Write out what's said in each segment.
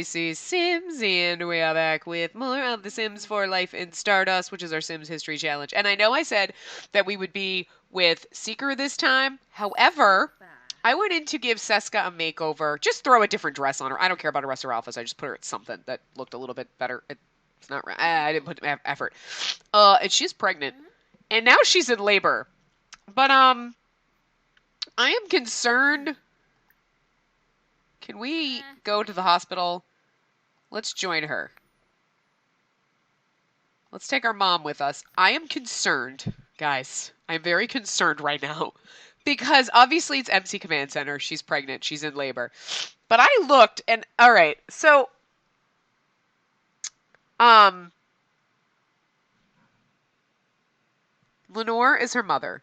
this is Sims, and we are back with more of The Sims 4 Life in Stardust, which is our Sims History Challenge. And I know I said that we would be with Seeker this time. However, I went in to give Seska a makeover. Just throw a different dress on her. I don't care about her rest of her outfits. I just put her at something that looked a little bit better. It's not right. I didn't put effort. And she's pregnant. And now she's in labor. But, I am concerned. Can we go to the hospital? Let's join her. Let's take our mom with us. I am concerned, guys. I'm very concerned right now. Because obviously it's MC Command Center. She's pregnant. She's in labor. But I looked and, alright, so, Lenore is her mother.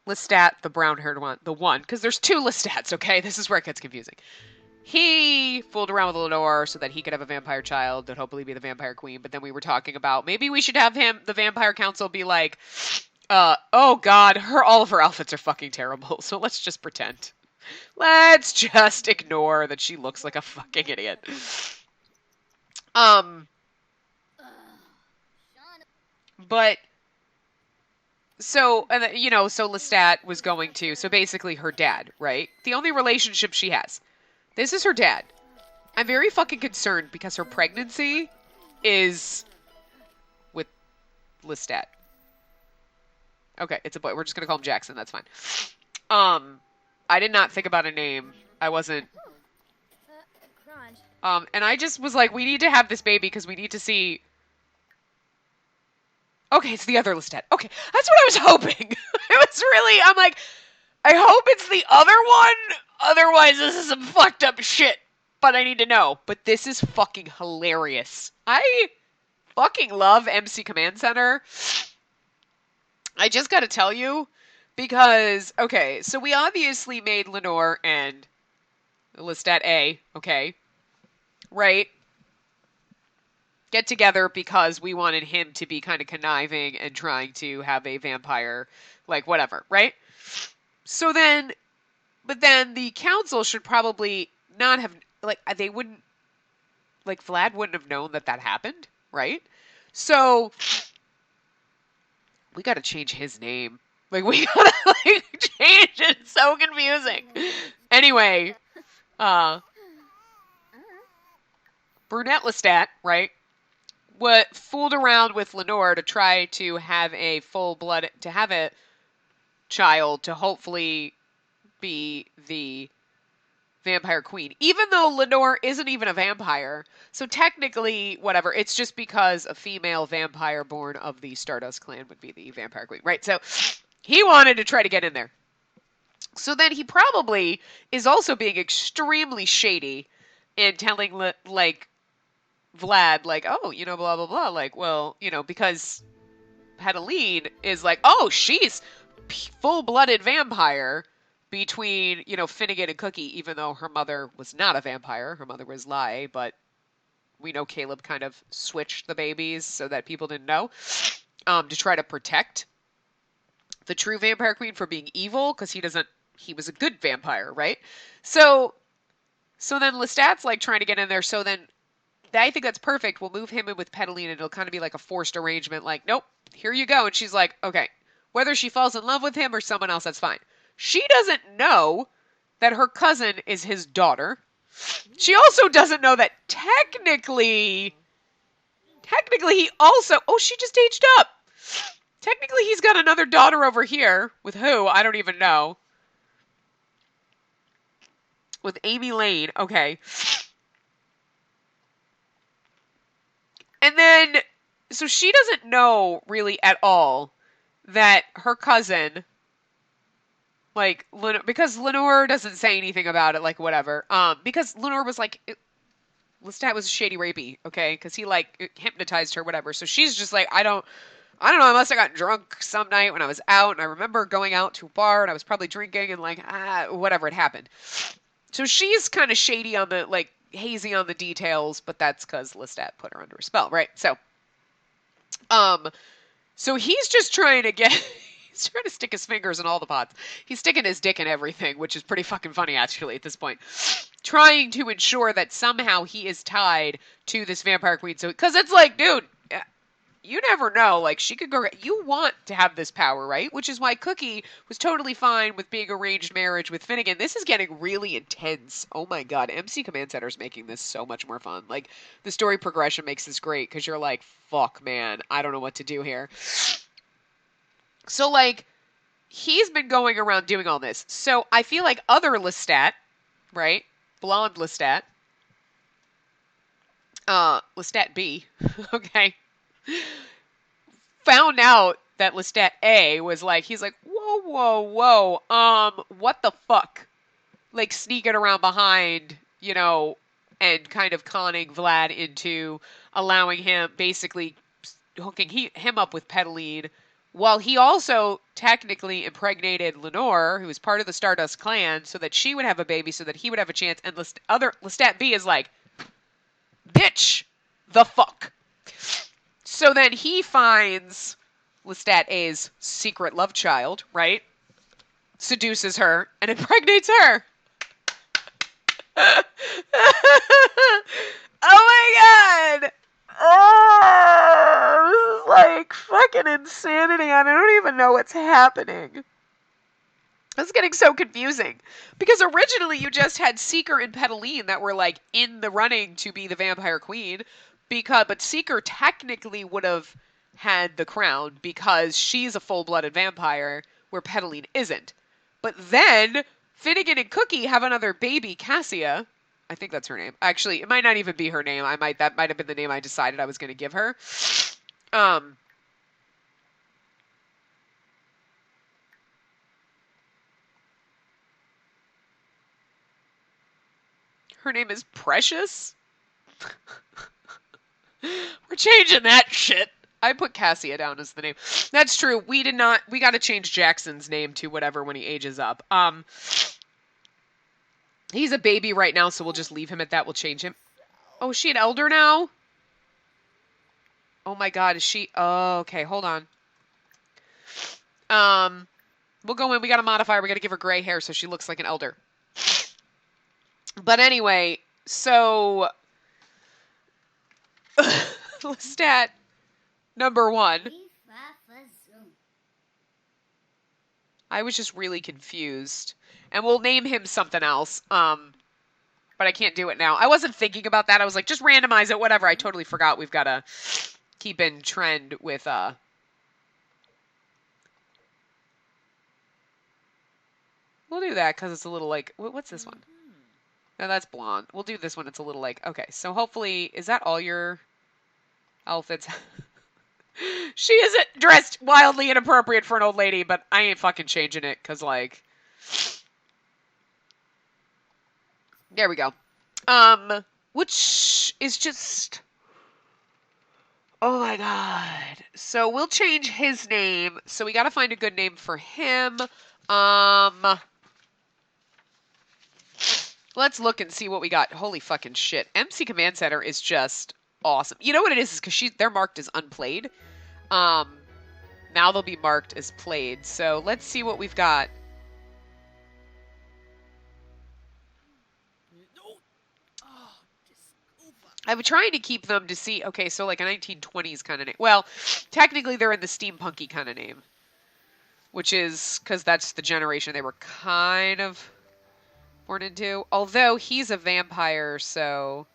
Lestat, the brown-haired one, the one, because there's two Lestats, okay? This is where it gets confusing. He fooled around with Lenore so that he could have a vampire child that hopefully be the vampire queen. But then we were talking about maybe we should have him, the vampire council, be like, oh god, all of her outfits are fucking terrible. So let's just pretend. Let's just ignore that she looks like a fucking idiot. But so, and you know, so Lestat was going to, so basically her dad, right? The only relationship she has. This is her dad. I'm very fucking concerned because her pregnancy is with Lestat. Okay, it's a boy. We're just gonna call him Jackson. That's fine. I did not think about a name. I wasn't. And I just was like, we need to have this baby because we need to see. Okay, it's the other Lestat. Okay, that's what I was hoping. It was really. I'm like, I hope it's the other one. Otherwise, this is some fucked up shit. But I need to know. But this is fucking hilarious. I fucking love MC Command Center. I just gotta tell you. Because, okay, so we obviously made Lenore and Lestat A, okay? Right? Get together because we wanted him to be kind of conniving and trying to have a vampire, like, whatever, right? So then, but then the council should probably not have, like, they wouldn't, like, Vlad wouldn't have known that happened, right? So, we gotta change his name. Like, we gotta, like, change it. It's so confusing. Anyway, Brunette Lestat, right? What fooled around with Lenore to try to have a to have a child to hopefully be the vampire queen. Even though Lenore isn't even a vampire. So technically, whatever, it's just because a female vampire born of the Stardust clan would be the vampire queen, right? So he wanted to try to get in there. So then he probably is also being extremely shady and telling, like, Vlad, like, oh, you know, blah, blah, blah. Like, well, you know, because Petalene is like, oh, she's full-blooded vampire between, you know, Finnegan and Cookie, even though her mother was not a vampire. Her mother was Lai, but we know Caleb kind of switched the babies so that people didn't know, to try to protect the true vampire queen for being evil, because he was a good vampire, right? So then Lestat's, like, trying to get in there, so then I think that's perfect. We'll move him in with Petalene, and it'll kind of be like a forced arrangement, like, nope, here you go. And she's like, okay, whether she falls in love with him or someone else, that's fine. She doesn't know that her cousin is his daughter. She also doesn't know that technically he also, oh, she just aged up. Technically he's got another daughter over here. With who? I don't even know. With Amy Lane. Okay. And then, so she doesn't know really at all that her cousin, like, because Lenore doesn't say anything about it, like, whatever. Because Lenore was like, Lestat was shady rapey, okay? Because he, like, hypnotized her, whatever. So she's just like, I don't know, unless I got drunk some night when I was out, and I remember going out to a bar, and I was probably drinking, and, like, whatever, it happened. So she's kind of shady on the, like, hazy on the details, but that's because Lestat put her under a spell, right? So, so he's just trying to get, He's trying to stick his fingers in all the pots. He's sticking his dick in everything, which is pretty fucking funny, actually, at this point. Trying to ensure that somehow he is tied to this vampire queen. So, because it's like, dude, you never know. Like, she could go. You want to have this power, right? Which is why Cookie was totally fine with being arranged marriage with Finnegan. This is getting really intense. Oh my god, MC Command Center's making this so much more fun. Like, the story progression makes this great because you're like, fuck, man, I don't know what to do here. So, like, he's been going around doing all this. So I feel like other Lestat, right? Blonde Lestat. Lestat B, okay, found out that Lestat A was like, he's like, whoa, what the fuck? Like, sneaking around behind, you know, and kind of conning Vlad into allowing him, basically hooking him up with Petalene, while he also technically impregnated Lenore, who was part of the Stardust clan, so that she would have a baby, so that he would have a chance. And Lestat B is like, bitch, the fuck. So then he finds Lestat A's secret love child, right? Seduces her and impregnates her. Oh my god! Oh, this is like fucking insanity. I don't even know what's happening. It's getting so confusing. Because originally you just had Seeker and Petalene that were like in the running to be the vampire queen. But Seeker technically would have had the crown because she's a full-blooded vampire where Petalene isn't. But then Finnegan and Cookie have another baby, Cassia. I think that's her name. Actually, it might not even be her name. That might have been the name I decided I was going to give her. Her name is Precious. We're changing that shit. I put Cassia down as the name. That's true. We got to change Jackson's name to whatever when he ages up. He's a baby right now, so we'll just leave him at that. We'll change him. Oh, is she an elder now? Oh my god, is she? Oh, okay, hold on. We'll go in. We got to modify her. We got to give her gray hair so she looks like an elder. But anyway, so Lestat number 1. I was just really confused. And we'll name him something else. But I can't do it now. I wasn't thinking about that. I was like, just randomize it, whatever. I totally forgot we've got to keep in trend with, we'll do that because it's a little like, what's this one? No, that's blonde. We'll do this one. It's a little like, okay. So hopefully, is that all your outfits? She isn't dressed wildly inappropriate for an old lady, but I ain't fucking changing it because, like, there we go. Which is just, oh my god. So we'll change his name. So we got to find a good name for him. Let's look and see what we got. Holy fucking shit. MC Command Center is just awesome. You know what it is because they're marked as unplayed. Now they'll be marked as played. So let's see what we've got. I'm trying to keep them to see, okay, so like a 1920s kind of name. Well, technically they're in the steampunky kind of name. Which is, because that's the generation they were kind of born into. Although he's a vampire, so...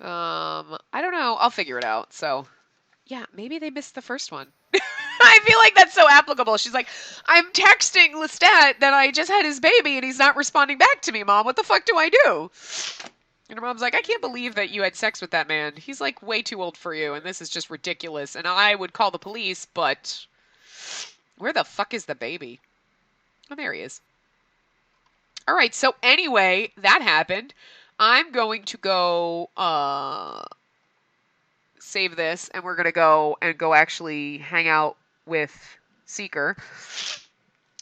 I don't know. I'll figure it out. So, yeah, maybe they missed the first one. I feel like that's so applicable. She's like, I'm texting Lestat that I just had his baby and he's not responding back to me, Mom. What the fuck do I do? And her mom's like, I can't believe that you had sex with that man. He's like way too old for you and this is just ridiculous. And I would call the police, but where the fuck is the baby? Oh, there he is. All right, so anyway, that happened. I'm going to go save this, and we're going to go actually hang out with Seeker.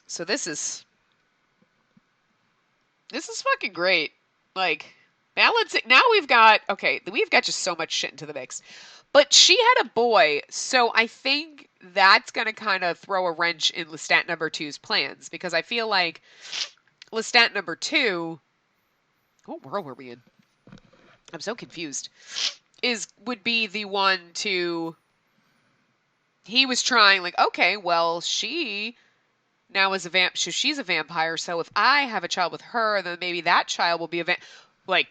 So this is fucking great. Like, Balancing. Now we've got, okay, we've got just so much shit into the mix. But she had a boy, so I think that's going to kind of throw a wrench in Lestat number two's plans, because I feel like Lestat number two, what world were we in? I'm so confused. Would be the one to, he was trying like, okay, well, she now is a vamp, so she's a vampire, so if I have a child with her, then maybe that child will be a like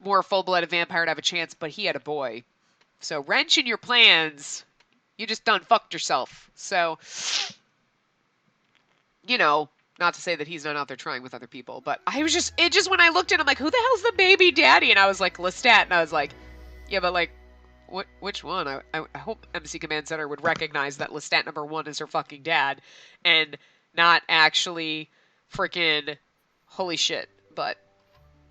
more full-blooded vampire to have a chance, but he had a boy. So wrench in your plans, you just done fucked yourself. So, you know, not to say that he's not out there trying with other people, but it just, when I looked at him, like, who the hell's the baby daddy? And I was like, Lestat, and I was like, yeah, but like, which one? I hope MC Command Center would recognize that Lestat number one is her fucking dad, and not actually freaking holy shit. But,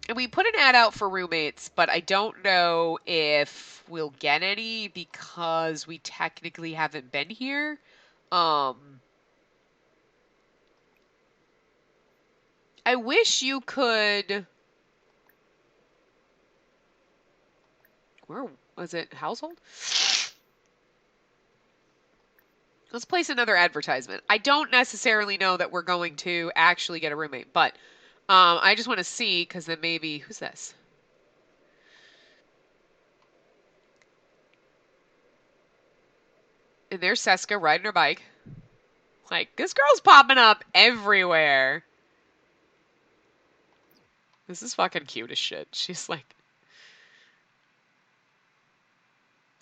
and we put an ad out for roommates, but I don't know if we'll get any because we technically haven't been here. I wish you could. Where was it? Household? Let's place another advertisement. I don't necessarily know that we're going to actually get a roommate, but I just want to see, because then maybe, who's this? And there's Seska riding her bike. Like, this girl's popping up everywhere. This is fucking cute as shit. She's like...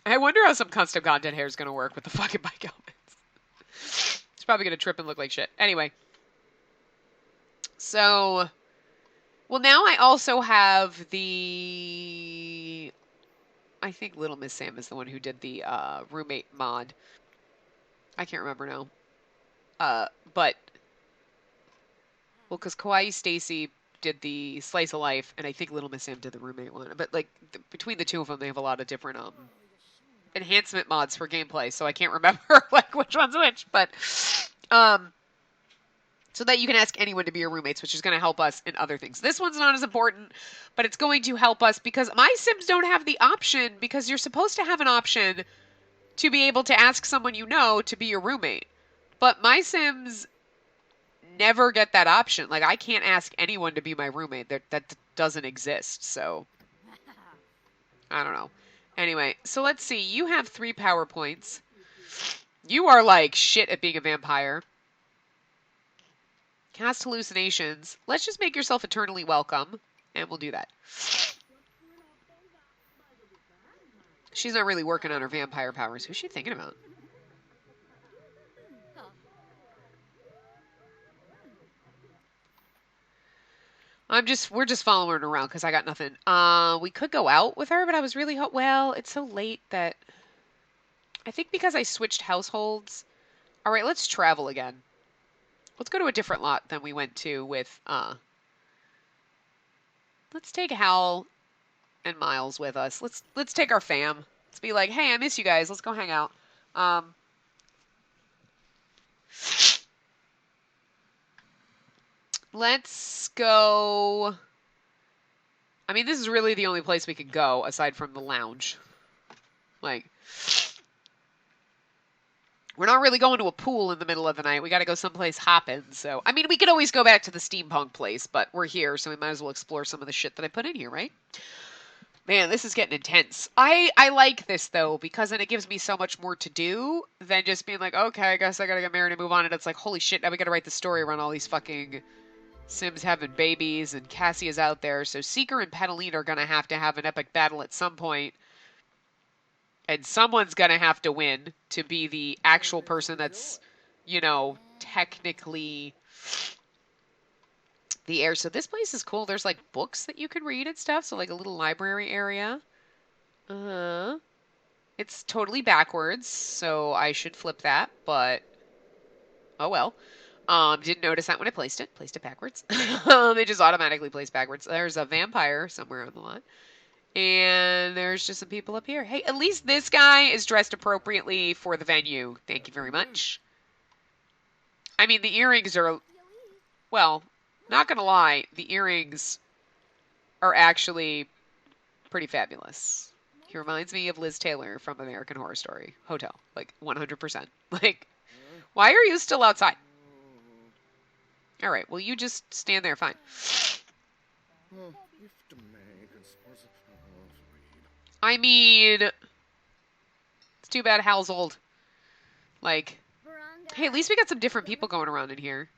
I wonder how some custom content hair is going to work with the fucking bike helmets. It's probably going to trip and look like shit. Anyway. So... Well, now I also have the... I think Little Miss Sam is the one who did the roommate mod. I can't remember now. But... Well, because Kawaii Stacy did the Slice of Life, and I think Little Miss Sam did the roommate one. But, like, between the two of them, they have a lot of different enhancement mods for gameplay, so I can't remember, like, which one's which. But, so that you can ask anyone to be your roommates, which is going to help us in other things. This one's not as important, but it's going to help us because my Sims don't have the option, because you're supposed to have an option to be able to ask someone you know to be your roommate. But my Sims never get that option. Like, I can't ask anyone to be my roommate. That doesn't exist, so I don't know. Anyway, so let's see. You have 3 power points. You are like shit at being a vampire. Cast hallucinations. Let's just make yourself eternally welcome, and we'll do that. She's not really working on her vampire powers. Who's she thinking about? We're just following her around because I got nothing. We could go out with her, but I was really well, it's so late that I think because I switched households. All right, let's travel again. Let's go to a different lot than we went to with, let's take Hal and Miles with us. Let's take our fam. Let's be like, hey, I miss you guys. Let's go hang out. Let's go. I mean, this is really the only place we could go aside from the lounge. Like, we're not really going to a pool in the middle of the night. We got to go someplace hopping. So, I mean, we could always go back to the steampunk place, but we're here, so we might as well explore some of the shit that I put in here, right? Man, this is getting intense. I like this, though, because then it gives me so much more to do than just being like, okay, I guess I gotta get married and move on. And it's like, holy shit, now we gotta write the story around all these fucking Sims having babies, and Cassie is out there. So Seeker and Petalina are gonna have to have an epic battle at some point. And someone's gonna have to win to be the actual person that's, you know, technically the heir. So this place is cool. There's like books that you can read and stuff. So like a little library area. It's totally backwards, so I should flip that, but oh well. Didn't notice that when I placed it. Placed it backwards. It just automatically placed backwards. There's a vampire somewhere on the lot. And there's just some people up here. Hey, at least this guy is dressed appropriately for the venue. Thank you very much. I mean, the earrings are... Well, not gonna lie. The earrings are actually pretty fabulous. He reminds me of Liz Taylor from American Horror Story Hotel, like 100%. Like, why are you still outside? All right, well, you just stand there, fine. I mean, it's too bad Hal's old. Like, hey, at least we got some different people going around in here.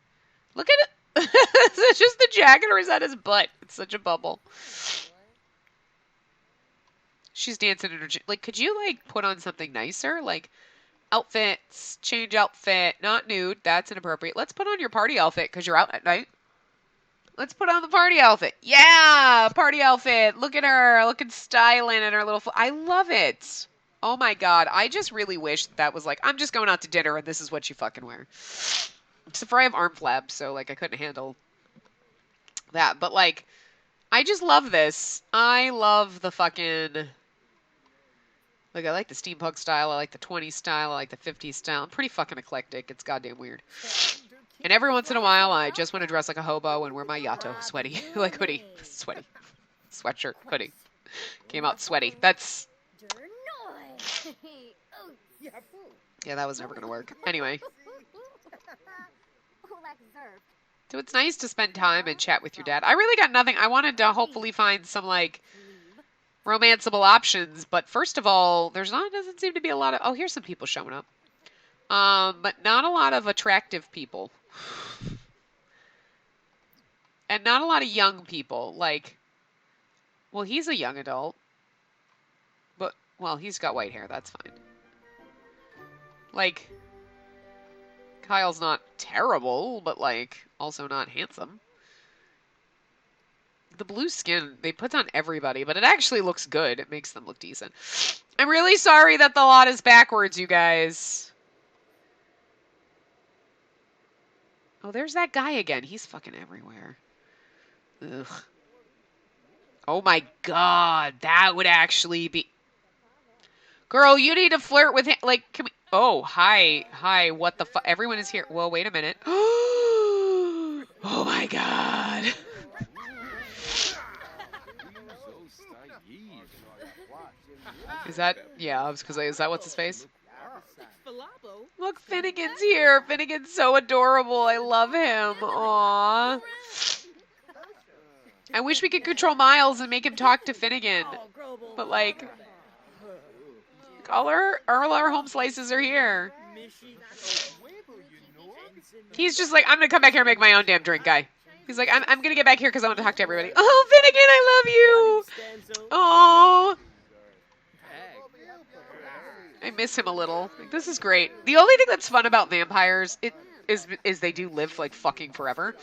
Look at it. It's just the jacket, or is that his butt? It's such a bubble. She's dancing in her... Like, could you, like, put on something nicer? Like, outfits, change outfit, not nude. That's inappropriate. Let's put on your party outfit because you're out at night. Let's put on the party outfit. Yeah, party outfit. Look at her, looking styling in her little... I love it. Oh, my God. I just really wish that was like, I'm just going out to dinner and this is what you fucking wear. Except for I have arm flaps, so, like, I couldn't handle that. But, like, I just love this. I love the fucking... Like, I like the steampunk style, I like the 20s style, I like the 50s style. I'm pretty fucking eclectic. It's goddamn weird. And every once in a while, I just want to dress like a hobo and wear my Yato sweaty. Like, hoodie. Sweaty. Sweatshirt. Hoodie. Came out sweaty. That's... Yeah, that was never going to work. Anyway. So it's nice to spend time and chat with your dad. I really got nothing. I wanted to hopefully find some, like... romanceable options, but first of all, doesn't seem to be a lot of... Oh, here's some people showing up. But not a lot of attractive people. And not a lot of young people. Like, well, he's a young adult. But, well, he's got white hair. That's fine. Like, Kyle's not terrible, but, like, also not handsome. The blue skin, they put on everybody, but it actually looks good. It makes them look decent. I'm really sorry that the lot is backwards, you guys. Oh, there's that guy again. He's fucking everywhere. Ugh. Oh my God, that would actually be... Girl, you need to flirt with him. Like, can we... Oh, hi. Hi, what the fuck? Everyone is here. Well, wait a minute. Oh my God. Is that... Yeah, I was because is that what's his face? Look, Finnegan's here. Finnegan's so adorable. I love him. Aww. I wish we could control Miles and make him talk to Finnegan. But, like... All our home slices are here. He's just like, I'm going to come back here and make my own damn drink, guy. He's like, I'm going to get back here because I want to talk to everybody. Oh, Finnegan, I love you. Oh. I miss him a little. Like, this is great. The only thing that's fun about vampires is they do live, like, fucking forever.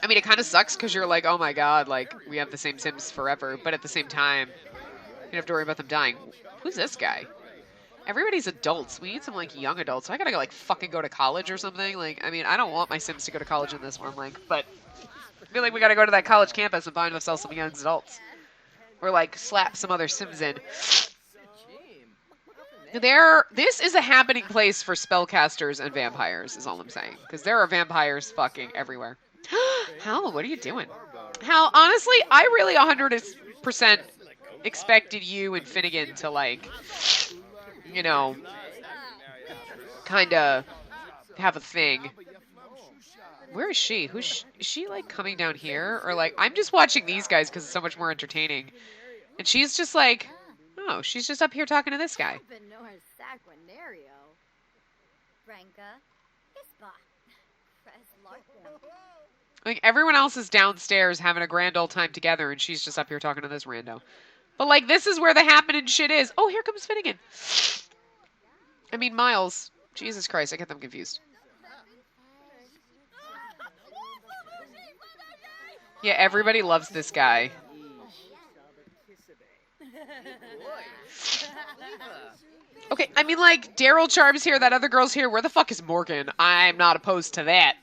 I mean, it kind of sucks because you're like, oh my God, like, we have the same Sims forever. But at the same time, you don't have to worry about them dying. Who's this guy? Everybody's adults. We need some, like, young adults. So I gotta, like, fucking go to college or something. Like, I mean, I don't want my Sims to go to college in this one, like, but I feel like we gotta go to that college campus and find ourselves some young adults. Or, like, slap some other Sims in. This is a happening place for spellcasters and vampires, is all I'm saying. Because there are vampires fucking everywhere. Hal, what are you doing? Hal, honestly, I really 100% expected you and Finnegan to, like, you know, kind of have a thing. Where is she? Is she, like, coming down here? Or, like, I'm just watching these guys because it's so much more entertaining. And she's just like, oh, she's just up here talking to this guy. Like, everyone else is downstairs having a grand old time together, and she's just up here talking to this rando. But, like, this is where the happening shit is. Oh, here comes Finnegan. I mean, Miles. Jesus Christ, I get them confused. Yeah, everybody loves this guy. Okay, I mean, like, Daryl Charm's here, that other girl's here. Where the fuck is Morgan? I'm not opposed to that.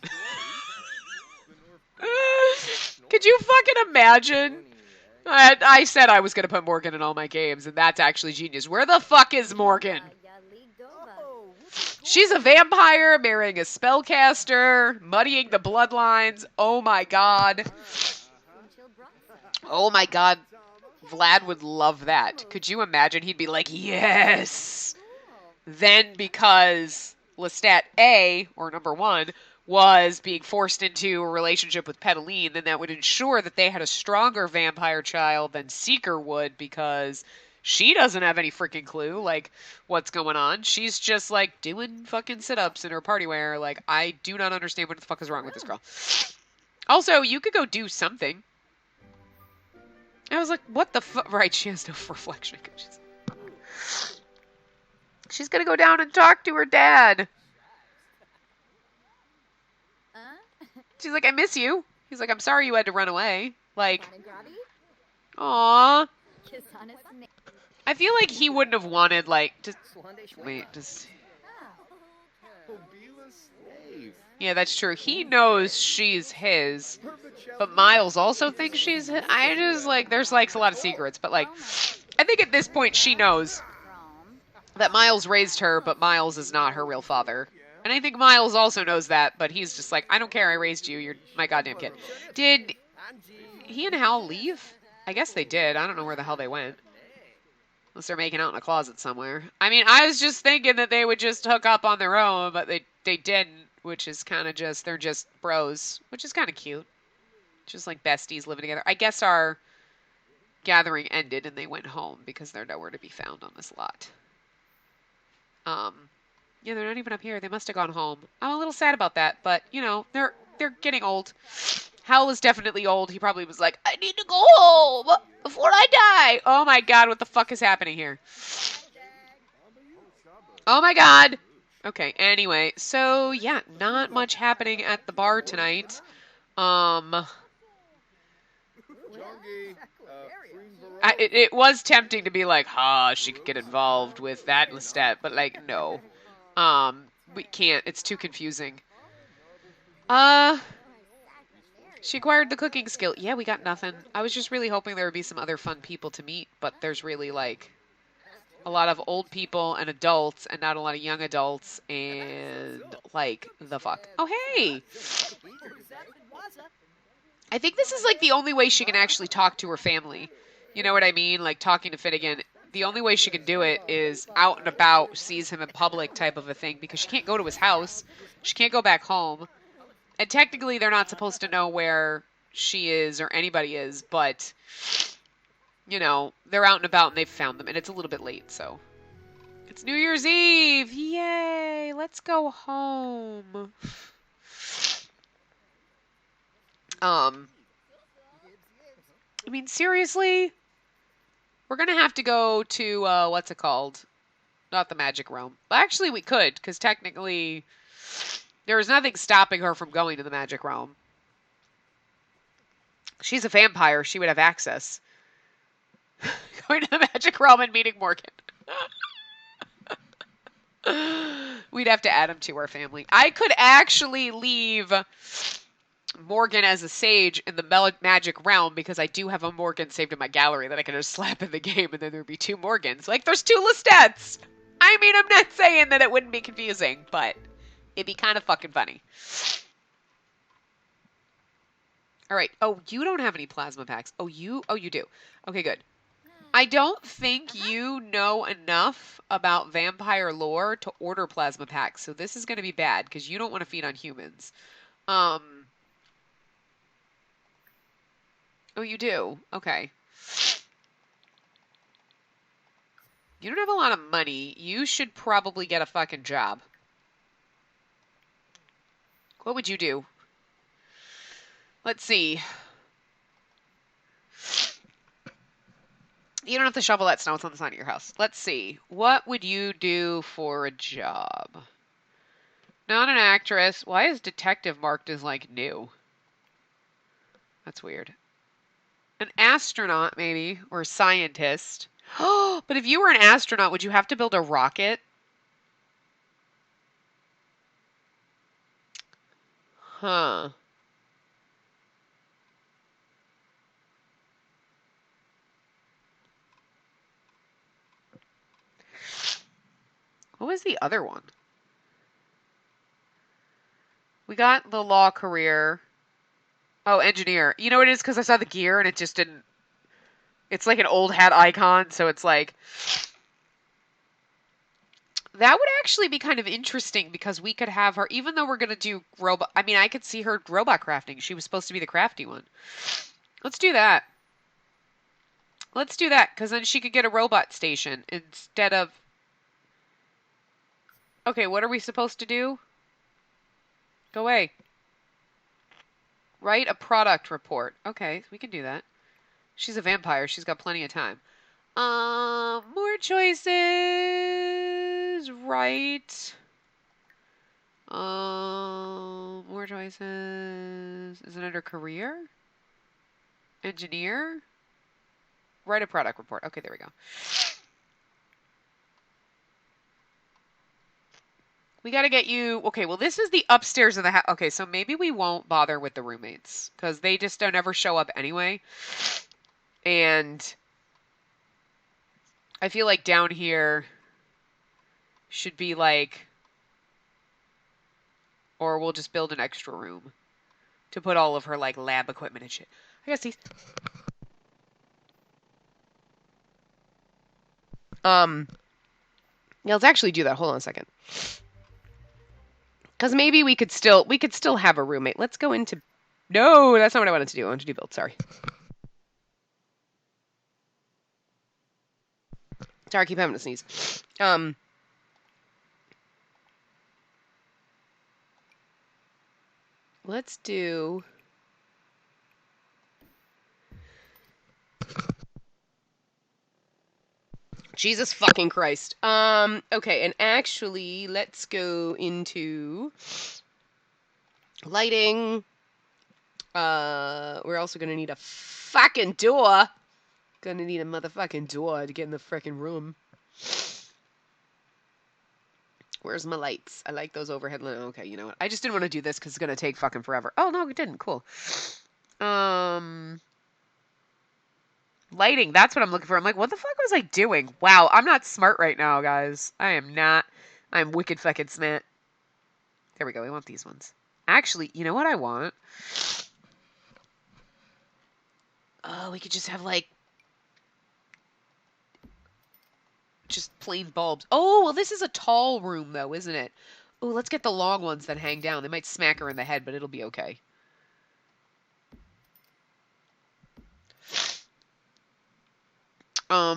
Could you fucking imagine? I said I was going to put Morgan in all my games, and that's actually genius. Where the fuck is Morgan? She's a vampire marrying a spellcaster, muddying the bloodlines. Oh my God. Oh my god, Vlad would love that. Could you imagine? He'd be like, yes! Then because Lestat A, or number one, was being forced into a relationship with Petalene, then that would ensure that they had a stronger vampire child than Seeker would, because she doesn't have any freaking clue, like, what's going on. She's just, like, doing fucking sit-ups in her party wear. Like, I do not understand what the fuck is wrong with this girl. Also, you could go do something. I was like, what the fuck? Right, she has no reflection. She's gonna go down and talk to her dad. She's like, I miss you. He's like, I'm sorry you had to run away. Like, aw. I feel like he wouldn't have wanted, like, just wait, just. Yeah, that's true. He knows she's his, but Miles also thinks she's his. I just, like, there's, like, a lot of secrets, but, like, I think at this point she knows that Miles raised her, but Miles is not her real father. And I think Miles also knows that, but he's just like, I don't care, I raised you, you're my goddamn kid. Did he and Hal leave? I guess they did. I don't know where the hell they went. Unless they're making out in a closet somewhere. I mean, I was just thinking that they would just hook up on their own, but they didn't, which is kind of just, they're just bros, which is kind of cute. Just like besties living together. I guess our gathering ended and they went home because they're nowhere to be found on this lot. Yeah, they're not even up here. They must have gone home. I'm a little sad about that, but you know, they're getting old. Hal is definitely old. He probably was like, I need to go home before I die. Oh my god, what the fuck is happening here? Oh my god. Okay, anyway, so yeah, not much happening at the bar tonight. It was tempting to be like, she could get involved with that Lestat, but like, no. We can't. It's too confusing. She acquired the cooking skill. Yeah, we got nothing. I was just really hoping there would be some other fun people to meet, but there's really, like, a lot of old people and adults and not a lot of young adults and, like, the fuck. Oh, hey! I think this is, like, the only way she can actually talk to her family. You know what I mean? Like, talking to Finnegan. The only way she can do it is out and about, sees him in public type of a thing, because she can't go to his house. She can't go back home. And technically, they're not supposed to know where she is or anybody is, but, you know, they're out and about and they've found them, and it's a little bit late, so. It's New Year's Eve! Yay! Let's go home. I mean, seriously? We're gonna have to go to, what's it called? Not the Magic Realm. Well, actually, we could, because technically there is nothing stopping her from going to the Magic Realm. She's a vampire. She would have access. Going to the Magic Realm and meeting Morgan. We'd have to add him to our family. I could actually leave Morgan as a sage in the Magic Realm because I do have a Morgan saved in my gallery that I can just slap in the game and then there'd be two Morgans. Like, there's two Lestats! I mean, I'm not saying that it wouldn't be confusing, but it'd be kind of fucking funny. All right. Oh, you don't have any plasma packs. Oh, you do. Okay, good. I don't think you know enough about vampire lore to order plasma packs, so this is going to be bad because you don't want to feed on humans. Oh, you do? Okay. You don't have a lot of money. You should probably get a fucking job. What would you do? Let's see. You don't have to shovel that snow. It's on the side of your house. Let's see. What would you do for a job? Not an actress. Why is detective marked as, like, new? That's weird. An astronaut, maybe. Or a scientist. Oh, but if you were an astronaut, would you have to build a rocket? Huh. What was the other one? We got the law career. Oh, engineer. You know what it is? Because I saw the gear and it just didn't It's like an old hat icon, so it's like... That would actually be kind of interesting because we could have her, even though we're going to do robot... I mean, I could see her robot crafting. She was supposed to be the crafty one. Let's do that. Let's do that, because then she could get a robot station instead of... Okay, what are we supposed to do? Go away. Write a product report. Okay, we can do that. She's a vampire. She's got plenty of time. More choices. Right. More choices. Is it under career? Engineer? Write a product report. Okay, there we go. We got to get you... Okay, well, this is the upstairs of the house. Okay, so maybe we won't bother with the roommates because they just don't ever show up anyway. And I feel like down here should be like... Or we'll just build an extra room to put all of her like lab equipment and shit. I guess these... Yeah, let's actually do that. Hold on a second. Because maybe we could still have a roommate. Let's go into... No, that's not what I wanted to do. I wanted to do build. Sorry. Sorry, I keep having to sneeze. Let's do... Jesus fucking Christ. Okay, and actually, let's go into lighting. We're also gonna need a fucking door. Gonna need a motherfucking door to get in the frickin' room. Where's my lights? I like those overhead lights. Okay, you know what? I just didn't want to do this because it's gonna take fucking forever. Oh, no, it didn't. Cool. Lighting, that's what I'm looking for. I'm like, what the fuck was I doing? Wow, I'm not smart right now, guys. I am not. I'm wicked fucking smart. There we go. We want these ones. Actually, you know what I want? Oh, we could just have, like, just plain bulbs. Oh, well, this is a tall room, though, isn't it? Oh, let's get the long ones that hang down. They might smack her in the head, but it'll be okay.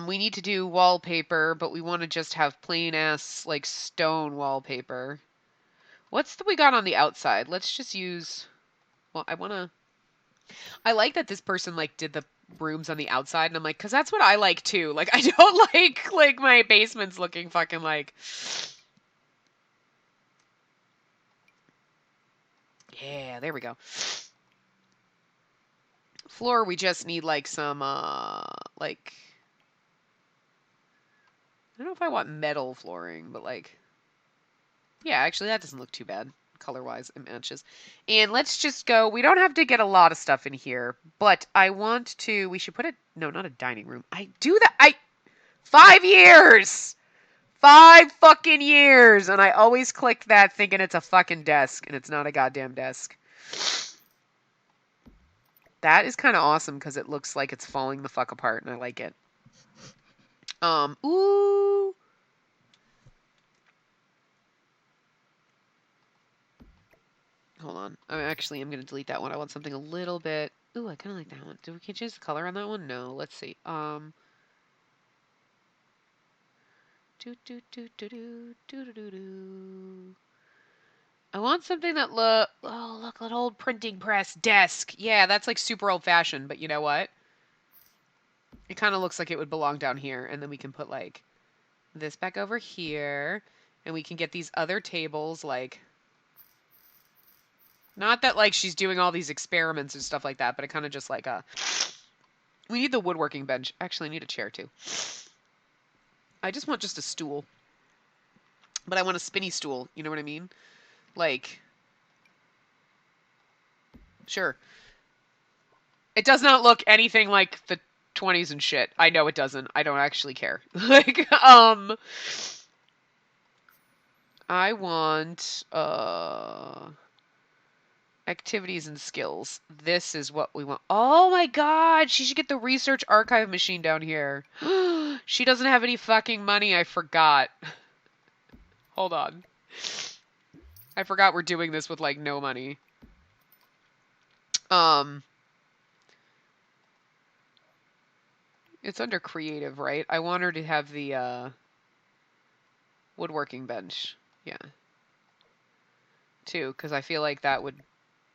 We need to do wallpaper, but we want to just have plain-ass, like, stone wallpaper. What's we got on the outside? Let's just use... Well, I like that this person, like, did the rooms on the outside, and I'm like, because that's what I like, too. Like, I don't like, my basement's looking fucking, like... Yeah, there we go. Floor, we just need, like, some, like... I don't know if I want metal flooring, but, like... Yeah, actually, that doesn't look too bad. Color-wise, it matches. And let's just go... We don't have to get a lot of stuff in here, but I want to... We should put it... No, not a dining room. I do that... 5 years! 5 fucking years! And I always click that thinking it's a fucking desk, and it's not a goddamn desk. That is kind of awesome, because it looks like it's falling the fuck apart, and I like it. Ooh... Hold on. I'm going to delete that one. I want something a little bit... Ooh, I kind of like that one. Do we can change the color on that one? No. Let's see. I want something that look... Oh, look, an old printing press desk. Yeah, that's like super old-fashioned, but you know what? It kind of looks like it would belong down here, and then we can put, like, this back over here, and we can get these other tables, like... Not that, like, she's doing all these experiments and stuff like that, but it kind of just, like, we need the woodworking bench. Actually, I need a chair, too. I just want just a stool. But I want a spinny stool. You know what I mean? Like... Sure. It does not look anything like the 20s and shit. I know it doesn't. I don't actually care. Like, I want, Activities and skills. This is what we want. Oh my god, she should get the research archive machine down here. She doesn't have any fucking money, I forgot. Hold on. I forgot we're doing this with, like, no money. It's under creative, right? I want her to have the, woodworking bench. Yeah. Too, because I feel like that would...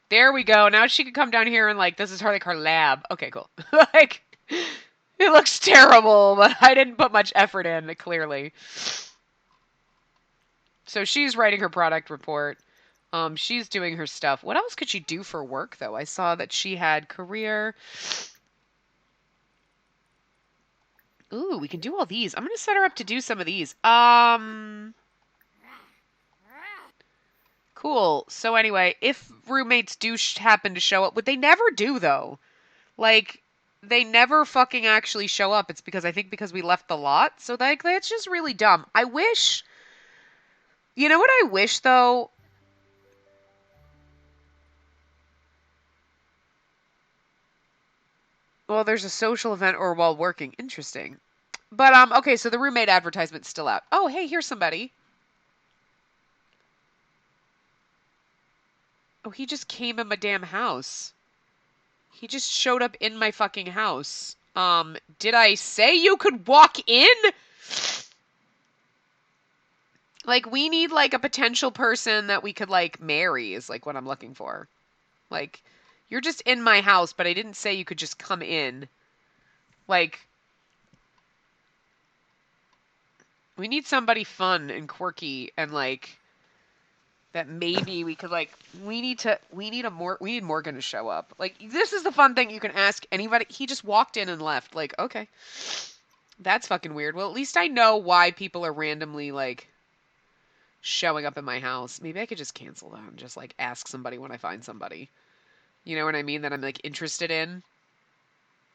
There we go. Now she can come down here and, like, this is her lab. Okay, cool. Like, it looks terrible, but I didn't put much effort in, clearly. So she's writing her product report. She's doing her stuff. What else could she do for work, though? I saw that she had career. Ooh, we can do all these. I'm going to set her up to do some of these. Cool. So anyway, if roommates do happen to show up, what they never do, though. Like, they never fucking actually show up. It's because I think because we left the lot. So, like, that's just really dumb. I wish... You know what I wish, though? Well, there's a social event or while working. Interesting. But, okay, so the roommate advertisement's still out. Oh, hey, here's somebody. Oh, he just came in my damn house. He just showed up in my fucking house. Did I say you could walk in? Like, we need, like, a potential person that we could, like, marry is, like, what I'm looking for. Like, you're just in my house, but I didn't say you could just come in. Like, we need somebody fun and quirky and, like, that maybe we could, like, we need Morgan to show up. Like, this is the fun thing you can ask anybody. He just walked in and left. Like, okay. That's fucking weird. Well, at least I know why people are randomly, like, showing up in my house. Maybe I could just cancel that and just, like, ask somebody when I find somebody. You know what I mean? That I'm, like, interested in.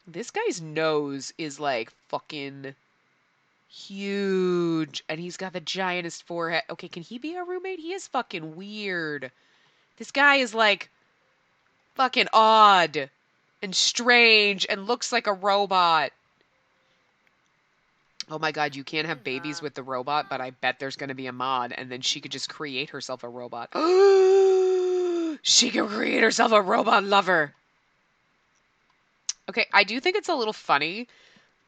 This guy's nose is, like, fucking huge. And he's got the giantest forehead. Okay, can he be a roommate? He is fucking weird. This guy is, like, fucking odd and strange and looks like a robot. Oh my god, you can't have babies with the robot, but I bet there's going to be a mod, and then she could just create herself a robot. She can create herself a robot lover. Okay, I do think it's a little funny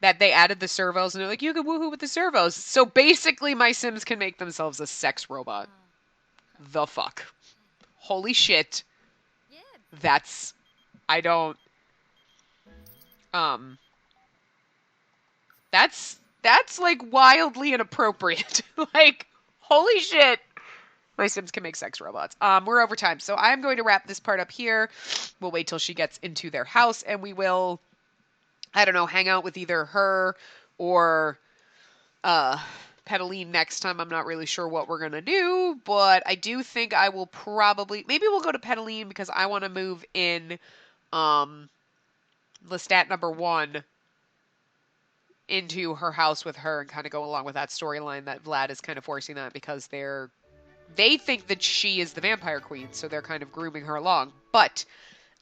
that they added the servos, and they're like, you can woohoo with the servos. So basically, my Sims can make themselves a sex robot. The fuck? Holy shit. That's... I don't... That's like wildly inappropriate. Like, holy shit. My Sims can make sex robots. We're over time, so I'm going to wrap this part up here. We'll wait till she gets into their house, and we will, I don't know, hang out with either her or Pedaline next time. I'm not really sure what we're gonna do, but I do think I will probably, maybe we'll go to Pedaline because I want to move in Lestat number 1 into her house with her and kind of go along with that storyline that Vlad is kind of forcing that because they think that she is the vampire queen, so they're kind of grooming her along. But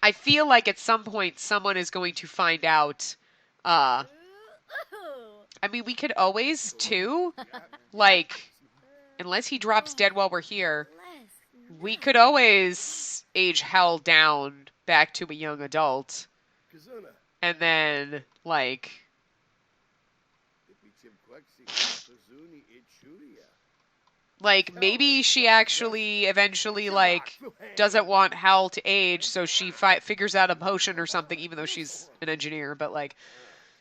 I feel like at some point someone is going to find out. I mean, we could always too, like, unless he drops dead while we're here, we could always age Hal down back to a young adult, and then like. Like, maybe she actually eventually, like, doesn't want Hal to age, so she figures out a potion or something, even though she's an engineer, but, like,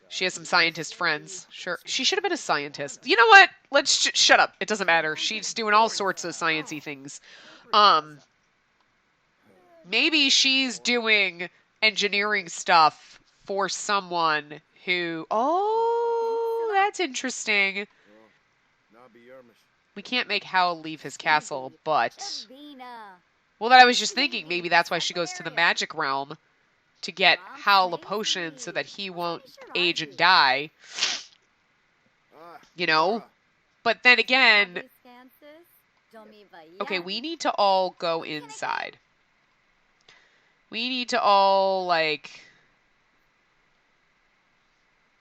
she has some scientist friends. Sure. She should have been a scientist. You know what? Let's shut up. It doesn't matter. She's doing all sorts of sciencey things. Maybe she's doing engineering stuff for someone who... Oh, that's interesting. We can't make Hal leave his castle, but... Well, that I was just thinking, maybe that's why she goes to the magic realm to get Hal a potion so that he won't age and die. You know? But then again... Okay, we need to all go inside. we need to all, like,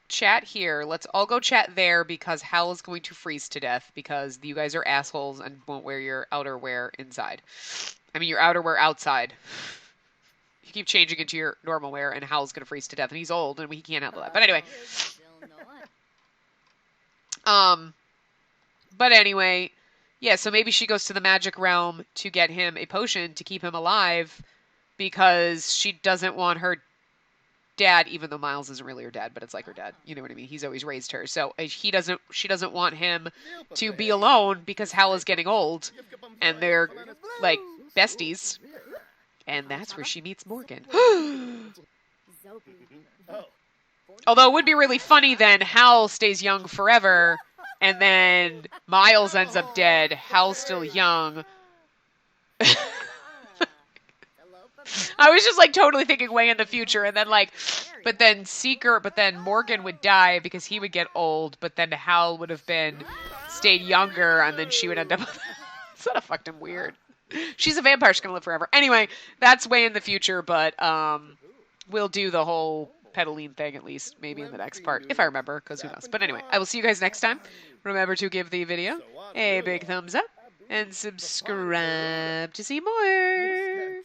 chat here. Let's all go chat there because Hal is going to freeze to death because you guys are assholes and won't wear your outerwear inside. I mean, your outerwear outside. You keep changing into your normal wear and Hal's going to freeze to death and he's old and he can't handle that. But anyway. But anyway, yeah, so maybe she goes to the magic realm to get him a potion to keep him alive because she doesn't want her dad, even though Miles isn't really her dad, but it's like her dad. You know what I mean? He's always raised her. So she doesn't want him to be alone because Hal is getting old and they're like besties. And that's where she meets Morgan. Although it would be really funny then Hal stays young forever and then Miles ends up dead. Hal's still young. I was just like totally thinking way in the future and then like, but then Morgan would die because he would get old, but then Hal would have stayed younger and then she would end up sort of fucked him weird. She's a vampire, she's gonna live forever. Anyway, that's way in the future, but we'll do the whole Pedaline thing at least maybe in the next part, if I remember, because who knows. But anyway, I will see you guys next time. Remember to give the video a big thumbs up and subscribe to see more.